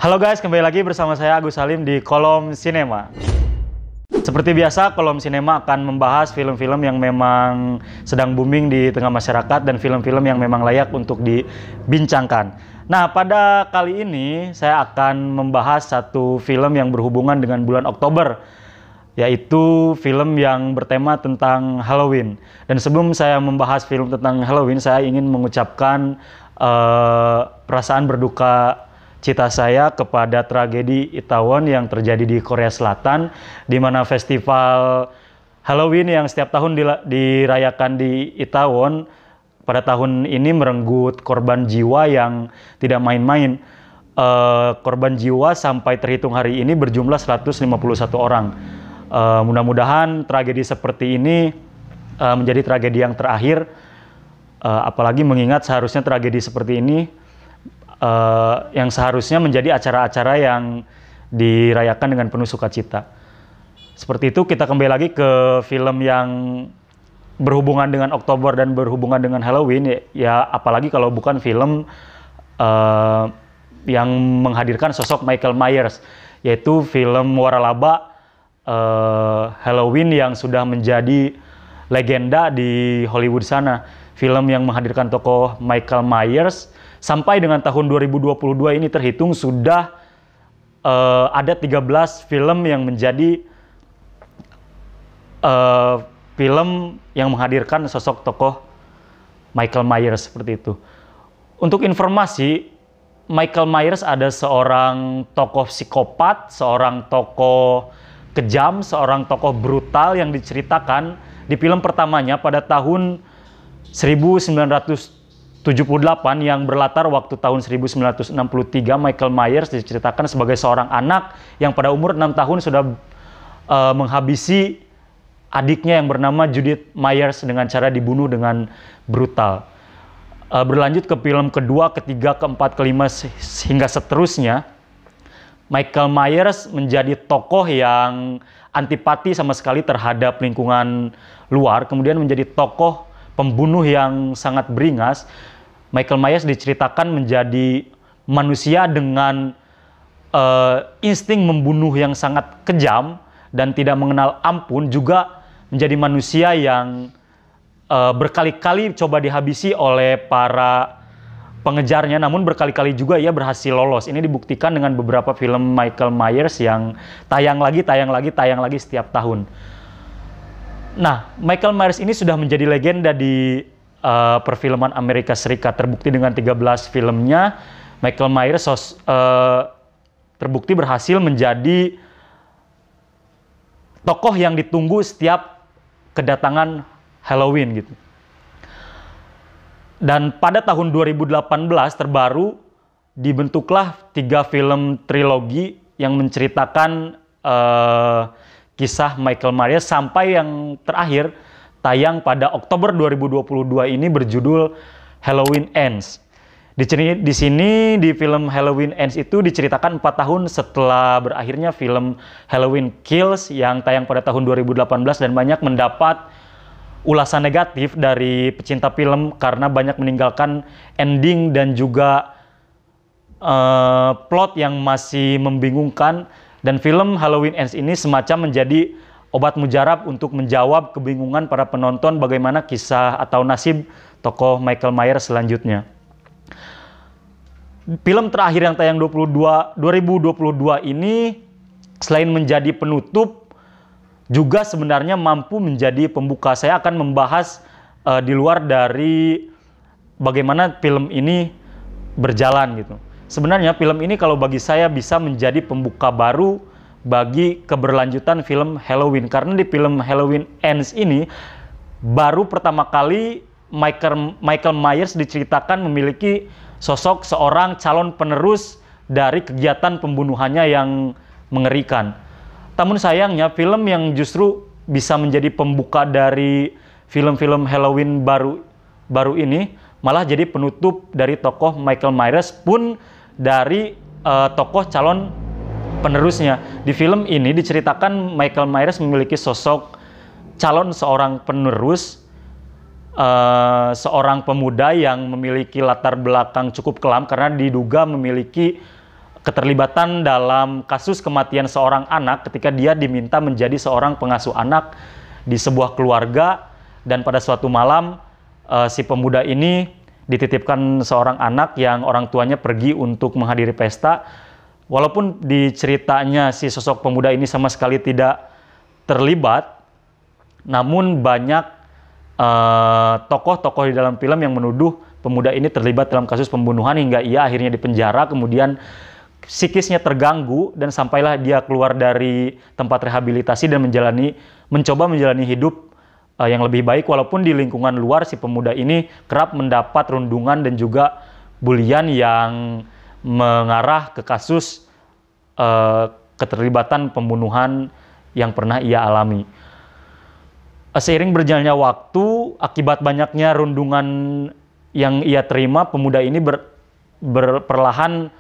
Halo guys, kembali lagi bersama saya Agus Salim di Kolom Sinema. Seperti biasa, Kolom Sinema akan membahas film-film yang memang sedang booming di tengah masyarakat dan film-film yang memang layak untuk dibincangkan. Nah, pada kali ini saya akan membahas satu film yang berhubungan dengan bulan Oktober, yaitu film yang bertema tentang Halloween. Dan sebelum saya membahas film tentang Halloween, saya ingin mengucapkan perasaan berduka cita saya kepada tragedi Itaewon yang terjadi di Korea Selatan, di mana festival Halloween yang setiap tahun dirayakan di Itaewon pada tahun ini merenggut korban jiwa yang tidak main-main. Korban jiwa sampai terhitung hari ini berjumlah 151 orang. Mudah-mudahan tragedi seperti ini menjadi tragedi yang terakhir, apalagi mengingat seharusnya tragedi seperti ini yang seharusnya menjadi acara-acara yang dirayakan dengan penuh sukacita. Seperti itu, kita kembali lagi ke film yang berhubungan dengan Oktober dan berhubungan dengan Halloween, ya apalagi kalau bukan film yang menghadirkan sosok Michael Myers, yaitu film Waralaba Halloween yang sudah menjadi legenda di Hollywood sana. Film yang menghadirkan tokoh Michael Myers sampai dengan tahun 2022 ini terhitung sudah ada 13 film yang menjadi film yang menghadirkan sosok tokoh Michael Myers seperti itu. Untuk informasi, Michael Myers ada seorang tokoh psikopat, seorang tokoh kejam, seorang tokoh brutal yang diceritakan di film pertamanya pada tahun 1978 yang berlatar waktu tahun 1963. Michael Myers diceritakan sebagai seorang anak yang pada umur 6 tahun sudah menghabisi adiknya yang bernama Judith Myers dengan cara dibunuh dengan brutal. Berlanjut ke film kedua, ketiga, keempat, kelima, hingga seterusnya. Michael Myers menjadi tokoh yang antipati sama sekali terhadap lingkungan luar, kemudian menjadi tokoh pembunuh yang sangat beringas. Michael Myers diceritakan menjadi manusia dengan insting membunuh yang sangat kejam dan tidak mengenal ampun, juga menjadi manusia yang berkali-kali coba dihabisi oleh para pengejarnya, namun berkali-kali juga ia berhasil lolos. Ini dibuktikan dengan beberapa film Michael Myers yang tayang lagi setiap tahun. Nah, Michael Myers ini sudah menjadi legenda di perfilman Amerika Serikat. Terbukti dengan 13 filmnya, Michael Myers terbukti berhasil menjadi tokoh yang ditunggu setiap kedatangan Halloween gitu. Dan pada tahun 2018 terbaru dibentuklah 3 film trilogi yang menceritakan kisah Michael Myers sampai yang terakhir tayang pada Oktober 2022 ini berjudul Halloween Ends. Di sini di film Halloween Ends itu diceritakan 4 tahun setelah berakhirnya film Halloween Kills yang tayang pada tahun 2018 dan banyak mendapat ulasan negatif dari pecinta film karena banyak meninggalkan ending dan juga plot yang masih membingungkan. Dan film Halloween Ends ini semacam menjadi obat mujarab untuk menjawab kebingungan para penonton bagaimana kisah atau nasib tokoh Michael Myers selanjutnya. Film terakhir yang tayang 2022 ini selain menjadi penutup juga sebenarnya mampu menjadi pembuka. Saya akan membahas di luar dari bagaimana film ini berjalan gitu. Sebenarnya film ini kalau bagi saya bisa menjadi pembuka baru bagi keberlanjutan film Halloween. Karena di film Halloween Ends ini baru pertama kali Michael Myers diceritakan memiliki sosok seorang calon penerus dari kegiatan pembunuhannya yang mengerikan. Namun sayangnya film yang justru bisa menjadi pembuka dari film-film Halloween baru ini malah jadi penutup dari tokoh Michael Myers pun dari tokoh calon penerusnya. Di film ini diceritakan Michael Myers memiliki sosok calon seorang penerus, seorang pemuda yang memiliki latar belakang cukup kelam karena diduga memiliki keterlibatan dalam kasus kematian seorang anak ketika dia diminta menjadi seorang pengasuh anak di sebuah keluarga, dan pada suatu malam si pemuda ini dititipkan seorang anak yang orang tuanya pergi untuk menghadiri pesta. Walaupun di ceritanya si sosok pemuda ini sama sekali tidak terlibat, namun banyak tokoh-tokoh di dalam film yang menuduh pemuda ini terlibat dalam kasus pembunuhan hingga ia akhirnya dipenjara, kemudian psikisnya terganggu dan sampailah dia keluar dari tempat rehabilitasi dan mencoba menjalani hidup yang lebih baik, walaupun di lingkungan luar si pemuda ini kerap mendapat rundungan dan juga bulian yang mengarah ke kasus keterlibatan pembunuhan yang pernah ia alami. Seiring berjalannya waktu, akibat banyaknya rundungan yang ia terima, pemuda ini perlahan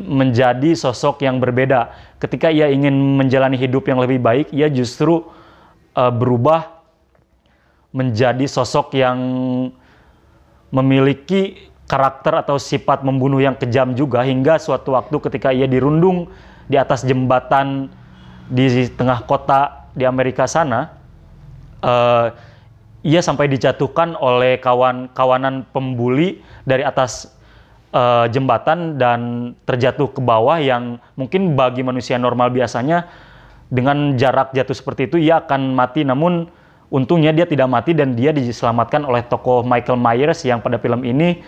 menjadi sosok yang berbeda. Ketika ia ingin menjalani hidup yang lebih baik, ia justru berubah menjadi sosok yang memiliki karakter atau sifat membunuh yang kejam juga, hingga suatu waktu ketika ia dirundung di atas jembatan di tengah kota di Amerika sana, ia sampai dijatuhkan oleh kawanan pembuli dari atas jembatan dan terjatuh ke bawah, yang mungkin bagi manusia normal biasanya dengan jarak jatuh seperti itu ia akan mati, namun untungnya dia tidak mati dan dia diselamatkan oleh tokoh Michael Myers yang pada film ini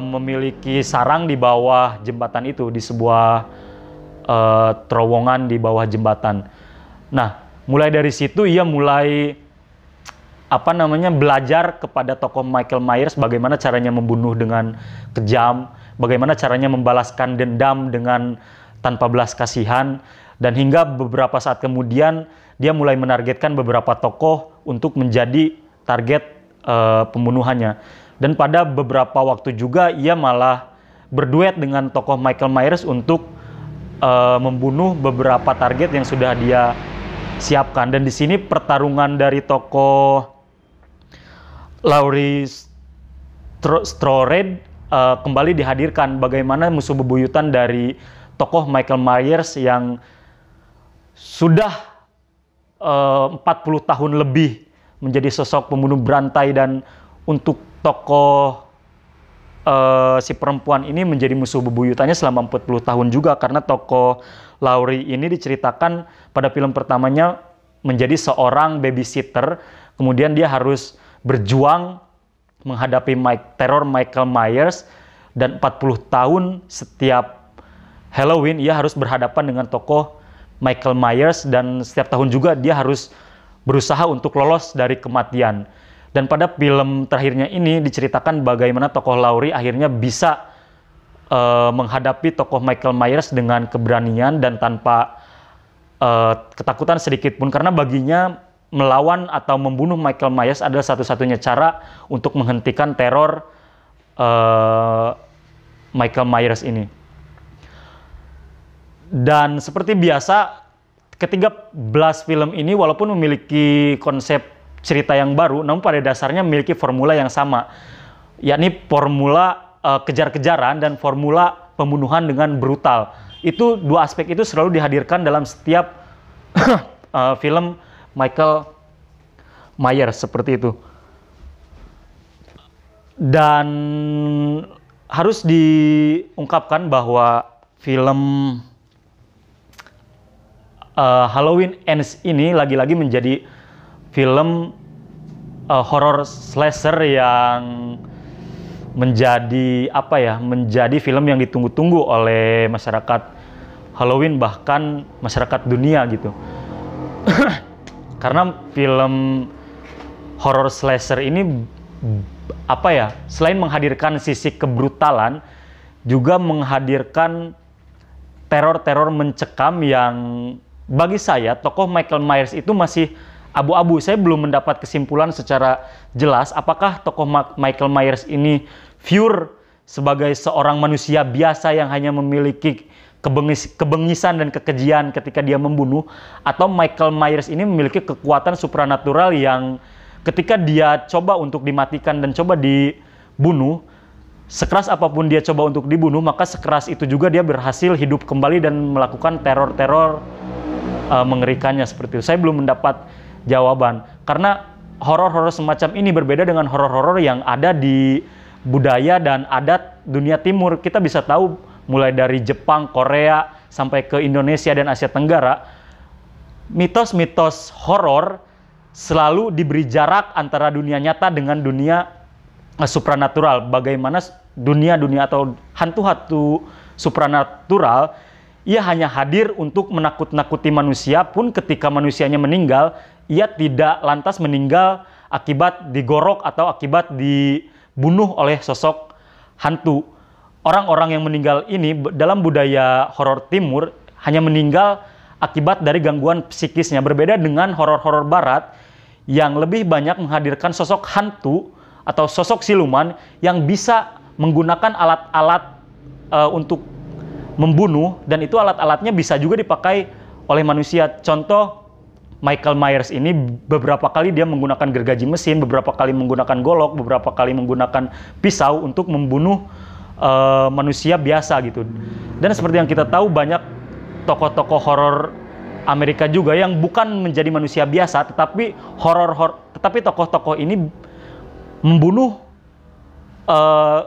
memiliki sarang di bawah jembatan itu, di sebuah terowongan di bawah jembatan. Nah, mulai dari situ ia mulai belajar kepada tokoh Michael Myers bagaimana caranya membunuh dengan kejam, bagaimana caranya membalaskan dendam dengan tanpa belas kasihan, dan hingga beberapa saat kemudian dia mulai menargetkan beberapa tokoh untuk menjadi target pembunuhannya. Dan pada beberapa waktu juga ia malah berduet dengan tokoh Michael Myers untuk membunuh beberapa target yang sudah dia siapkan. Dan di sini pertarungan dari tokoh Laurie Strode kembali dihadirkan, bagaimana musuh bebuyutan dari tokoh Michael Myers yang sudah 40 tahun lebih menjadi sosok pembunuh berantai, dan untuk tokoh si perempuan ini menjadi musuh bebuyutannya selama 40 tahun juga, karena tokoh Laurie ini diceritakan pada film pertamanya menjadi seorang babysitter, kemudian dia harus berjuang menghadapi teror Michael Myers, dan 40 tahun setiap Halloween ia harus berhadapan dengan tokoh Michael Myers, dan setiap tahun juga dia harus berusaha untuk lolos dari kematian. Dan pada film terakhirnya ini diceritakan bagaimana tokoh Laurie akhirnya bisa menghadapi tokoh Michael Myers dengan keberanian dan tanpa ketakutan sedikit pun, karena baginya melawan atau membunuh Michael Myers adalah satu-satunya cara untuk menghentikan teror Michael Myers ini. Dan seperti biasa, ketiga belas film ini walaupun memiliki konsep cerita yang baru, namun pada dasarnya memiliki formula yang sama, yakni formula kejar-kejaran dan formula pembunuhan dengan brutal. Itu dua aspek itu selalu dihadirkan dalam setiap film Michael Myers seperti itu. Dan harus diungkapkan bahwa film Halloween Ends ini lagi-lagi menjadi film horror slasher yang menjadi menjadi film yang ditunggu-tunggu oleh masyarakat Halloween, bahkan masyarakat dunia gitu. Karena film horror slasher ini selain menghadirkan sisi kebrutalan, juga menghadirkan teror-teror mencekam yang bagi saya tokoh Michael Myers itu masih abu-abu. Saya belum mendapat kesimpulan secara jelas apakah tokoh Michael Myers ini pure sebagai seorang manusia biasa yang hanya memiliki kebengisan dan kekejian ketika dia membunuh, atau Michael Myers ini memiliki kekuatan supranatural yang ketika dia coba untuk dimatikan dan coba dibunuh, sekeras apapun dia coba untuk dibunuh, maka sekeras itu juga dia berhasil hidup kembali dan melakukan teror-teror mengerikannya seperti itu. Saya belum mendapat jawaban, karena horor-horor semacam ini berbeda dengan horor-horor yang ada di budaya dan adat dunia timur. Kita bisa tahu mulai dari Jepang, Korea, sampai ke Indonesia dan Asia Tenggara, mitos-mitos horor selalu diberi jarak antara dunia nyata dengan dunia supranatural. Bagaimana dunia-dunia atau hantu-hantu supranatural, ia hanya hadir untuk menakut-nakuti manusia, pun ketika manusianya meninggal, ia tidak lantas meninggal akibat digorok atau akibat dibunuh oleh sosok hantu. Orang-orang yang meninggal ini dalam budaya horor timur hanya meninggal akibat dari gangguan psikisnya. Berbeda dengan horor-horor barat yang lebih banyak menghadirkan sosok hantu atau sosok siluman yang bisa menggunakan alat-alat untuk membunuh, dan itu alat-alatnya bisa juga dipakai oleh manusia. Contoh, Michael Myers ini beberapa kali dia menggunakan gergaji mesin, beberapa kali menggunakan golok, beberapa kali menggunakan pisau untuk membunuh manusia biasa gitu. Dan seperti yang kita tahu, banyak tokoh-tokoh horor Amerika juga yang bukan menjadi manusia biasa, tetapi tetapi tokoh-tokoh ini membunuh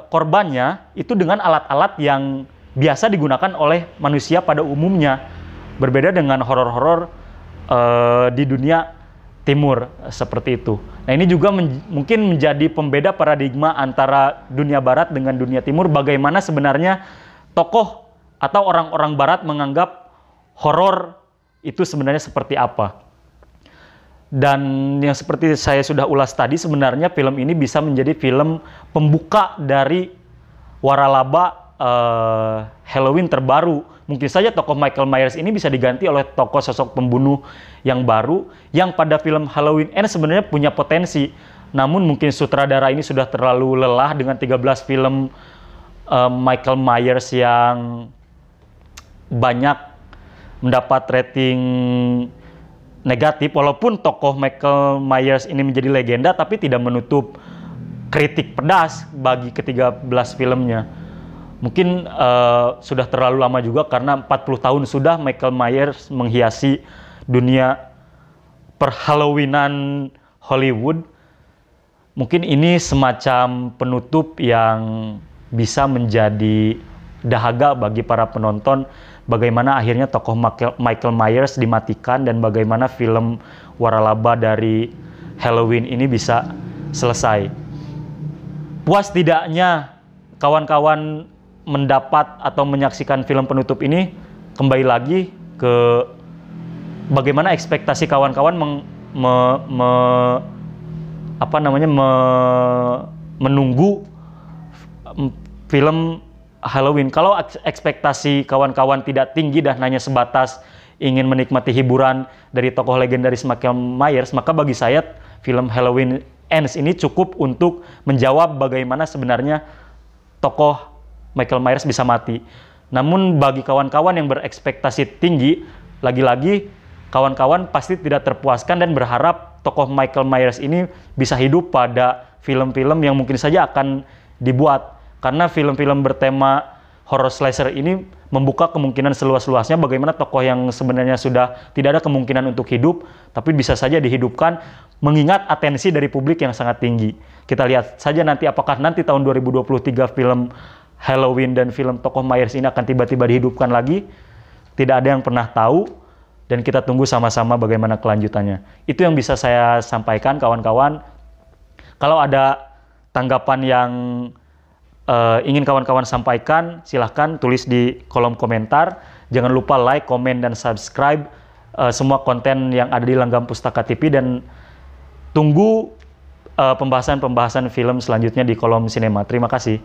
korbannya itu dengan alat-alat yang biasa digunakan oleh manusia pada umumnya. Berbeda dengan horor-horor di dunia timur seperti itu. Nah, ini juga mungkin menjadi pembeda paradigma antara dunia barat dengan dunia timur. Bagaimana sebenarnya tokoh atau orang-orang barat menganggap horor itu sebenarnya seperti apa. Dan yang seperti saya sudah ulas tadi, sebenarnya film ini bisa menjadi film pembuka dari waralaba Halloween terbaru. Mungkin saja tokoh Michael Myers ini bisa diganti oleh tokoh sosok pembunuh yang baru, yang pada film Halloween Ends sebenarnya punya potensi. Namun mungkin sutradara ini sudah terlalu lelah dengan 13 film Michael Myers yang banyak mendapat rating negatif. Walaupun tokoh Michael Myers ini menjadi legenda, tapi tidak menutup kritik pedas bagi ke-13 filmnya. Mungkin sudah terlalu lama juga, karena 40 tahun sudah Michael Myers menghiasi dunia per-Halloweenan Hollywood. Mungkin ini semacam penutup yang bisa menjadi dahaga bagi para penonton, bagaimana akhirnya tokoh Michael Myers dimatikan dan bagaimana film waralaba dari Halloween ini bisa selesai. Puas tidaknya kawan-kawan mendapat atau menyaksikan film penutup ini, kembali lagi ke bagaimana ekspektasi kawan-kawan menunggu film Halloween. Kalau ekspektasi kawan-kawan tidak tinggi dan hanya sebatas ingin menikmati hiburan dari tokoh legendaris Michael Myers, maka bagi saya film Halloween Ends ini cukup untuk menjawab bagaimana sebenarnya tokoh Michael Myers bisa mati. Namun bagi kawan-kawan yang berekspektasi tinggi, lagi-lagi kawan-kawan pasti tidak terpuaskan dan berharap tokoh Michael Myers ini bisa hidup pada film-film yang mungkin saja akan dibuat. Karena film-film bertema horror slasher ini membuka kemungkinan seluas-luasnya bagaimana tokoh yang sebenarnya sudah tidak ada kemungkinan untuk hidup, tapi bisa saja dihidupkan mengingat atensi dari publik yang sangat tinggi. Kita lihat saja nanti apakah nanti tahun 2023 film Halloween dan film tokoh Myers ini akan tiba-tiba dihidupkan lagi. Tidak ada yang pernah tahu, dan kita tunggu sama-sama bagaimana kelanjutannya. Itu yang bisa saya sampaikan, kawan-kawan. Kalau ada tanggapan yang ingin kawan-kawan sampaikan, silahkan tulis di kolom komentar. Jangan lupa like, komen, dan subscribe semua konten yang ada di Langgam Pustaka TV, dan tunggu pembahasan-pembahasan film selanjutnya di kolom sinema. Terima kasih.